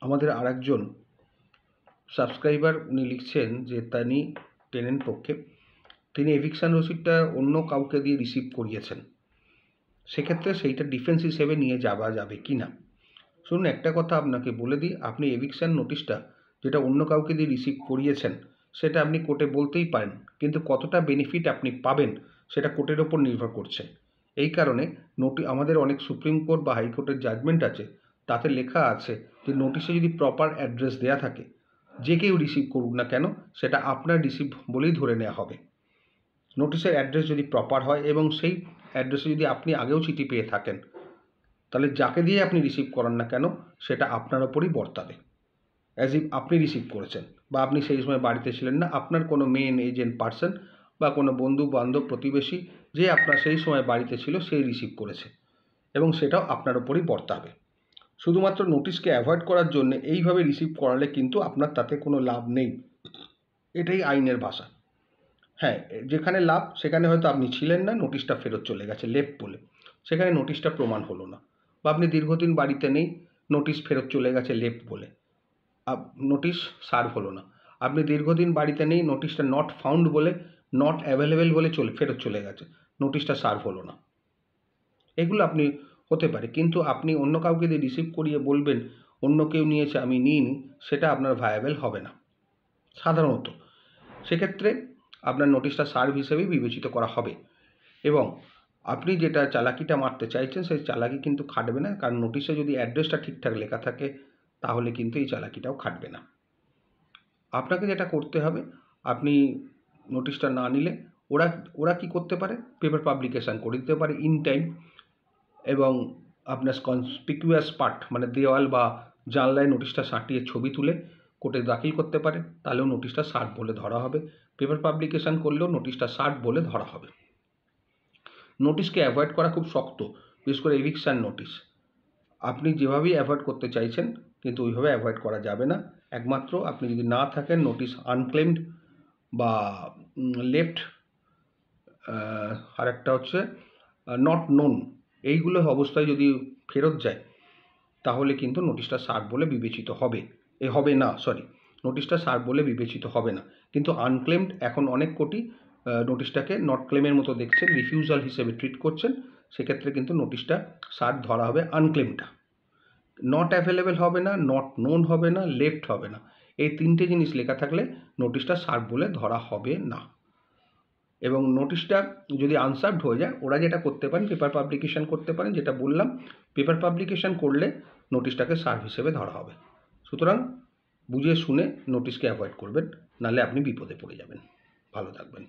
আমাদের আরেকজন সাবস্ক্রাইবার উনি লিখছেন যে তিনি টেনেন্ট পক্ষে তিনি এভিকশন রসিদটা অন্য কাউকে দিয়ে রিসিভ করিয়েছেন, সেক্ষেত্রে সেইটা ডিফেন্স হিসেবে নিয়ে যাওয়া যাবে কি না। শুনুন, একটা কথা আপনাকে বলে দিই, আপনি এভিকশন নোটিশটা যেটা অন্য কাউকে দিয়ে রিসিভ করিয়েছেন সেটা আপনি কোর্টে বলতেই পারেন, কিন্তু কতটা বেনিফিট আপনি পাবেন সেটা কোর্টের ওপর নির্ভর করছে। এই কারণে আমাদের অনেক সুপ্রিম কোর্ট বা হাইকোর্টের জাজমেন্ট আছে, তাতে লেখা আছে যে নোটিশে যদি প্রপার অ্যাড্রেস দেয়া থাকে, যে কেউ রিসিভ করুক না কেন সেটা আপনার রিসিভ বলেই ধরে নেওয়া হবে। নোটিশের অ্যাড্রেস যদি প্রপার হয় এবং সেই অ্যাড্রেসে যদি আপনি আগেও চিঠি পেয়ে থাকেন, তাহলে যাকে দিয়ে আপনি রিসিভ করান না কেন সেটা আপনার ওপরই বর্তাবে, অ্যাজ ইফ আপনি রিসিভ করেছেন বা আপনি সেই সময় বাড়িতে ছিলেন না, আপনার কোনো মেন এজেন্ট পার্সন বা কোনো বন্ধু বান্ধব প্রতিবেশী যে আপনার সেই সময় বাড়িতে ছিল সেই রিসিভ করেছে, এবং সেটাও আপনার ওপরই বর্তাবে। শুধুমাত্র নোটিশকে অ্যাভয়েড করার জন্য এইভাবে রিসিভ করালে কিন্তু আপনার তাতে কোনো লাভ নেই, এটাই আইনের ভাষা। হ্যাঁ, যেখানে লাভ সেখানে হয়তো আপনি ছিলেন না, নোটিশটা ফেরত চলে গেছে লেফট বলে, সেখানে নোটিশটা প্রমাণ হলো না, বা আপনি দীর্ঘদিন বাড়িতে নেই, নোটিশ ফেরত চলে গেছে লেফট বলে, নোটিশ সার্ভ হলো না। আপনি দীর্ঘদিন বাড়িতে নেই, নোটিশটা নট ফাউন্ড বলে, নট অ্যাভেলেবেল বলে ফেরত চলে গেছে, নোটিশটা সার্ভ হলো না। এগুলো আপনি হতে পারে, কিন্তু আপনি অন্য কাউকে দিয়ে রিসিভ করিয়ে বলবেন অন্য কেউ নিয়েছে আমি নিইনি, সেটা আপনার ভায়াবেল হবে না সাধারণত। সেক্ষেত্রে আপনার নোটিশটা সার্ভ হিসেবেই বিবেচিত করা হবে, এবং আপনি যেটা চালাকিটা মারতে চাইছেন সেই চালাকি কিন্তু খাটবে না, কারণ নোটিশে যদি অ্যাড্রেসটা ঠিকঠাক লেখা থাকে তাহলে কিন্তু এই চালাকিটাও খাটবে না। আপনাকে যেটা করতে হবে, আপনি নোটিশটা না নিলে ওরা কি করতে পারে, পেপার পাবলিকেশান করে দিতে পারে ইন টাইম, এবং আপনার কনসপিকুয়াস পার্ট মানে দেওয়াল বা জানলায় নোটিশটা সাঁটিয়ে ছবি তুলে কোর্টে দাখিল করতে পারে, তাহলেও নোটিশটা সার্ভ বলে ধরা হবে। পেপার পাবলিকেশান করলেও নোটিশটা সার্ভ বলে ধরা হবে। নোটিশকে অ্যাভয়েড করা খুব শক্ত, বিশেষ করে এভিকশন নোটিশ আপনি যেভাবেই অ্যাভয়েড করতে চাইছেন কিন্তু ওইভাবে অ্যাভয়েড করা যাবে না। একমাত্র আপনি যদি না থাকেন নোটিশ আনক্লেমড বা লেফট, আর একটা হচ্ছে নট নোন, এইগুলো অবস্থায় যদি ফেরত যায় তাহলে কিন্তু নোটিশটা সার্ভ বলে বিবেচিত হবে, নোটিশটা সার্ভ বলে বিবেচিত হবে না। কিন্তু আনক্লেমড এখন অনেক কোর্টই নোটিশটাকে নট ক্লেমের মতো দেখছেন, রিফিউজাল হিসেবে ট্রিট করছেন, সেক্ষেত্রে কিন্তু নোটিশটা সার্ভ ধরা হবে আনক্লেমটা। নট অ্যাভেলেবেল হবে না, নট নোন হবে না, লেফট হবে না, এই তিনটে জিনিস লেখা থাকলে নোটিশটা সার্ভ বলে ধরা হবে না। এবং নোটিশটা যদি আনসার্ভড হয়ে যায়, ওরা যেটা করতে পারেন পেপার পাবলিকেশান করতে পারেন, যেটা বললাম পেপার পাবলিকেশান করলে নোটিশটাকে সার্ভ হিসেবে ধরা হবে। সুতরাং বুঝে শুনে নোটিশকে অ্যাভয়েড করবেন, নাহলে আপনি বিপদে পড়ে যাবেন। ভালো থাকবেন।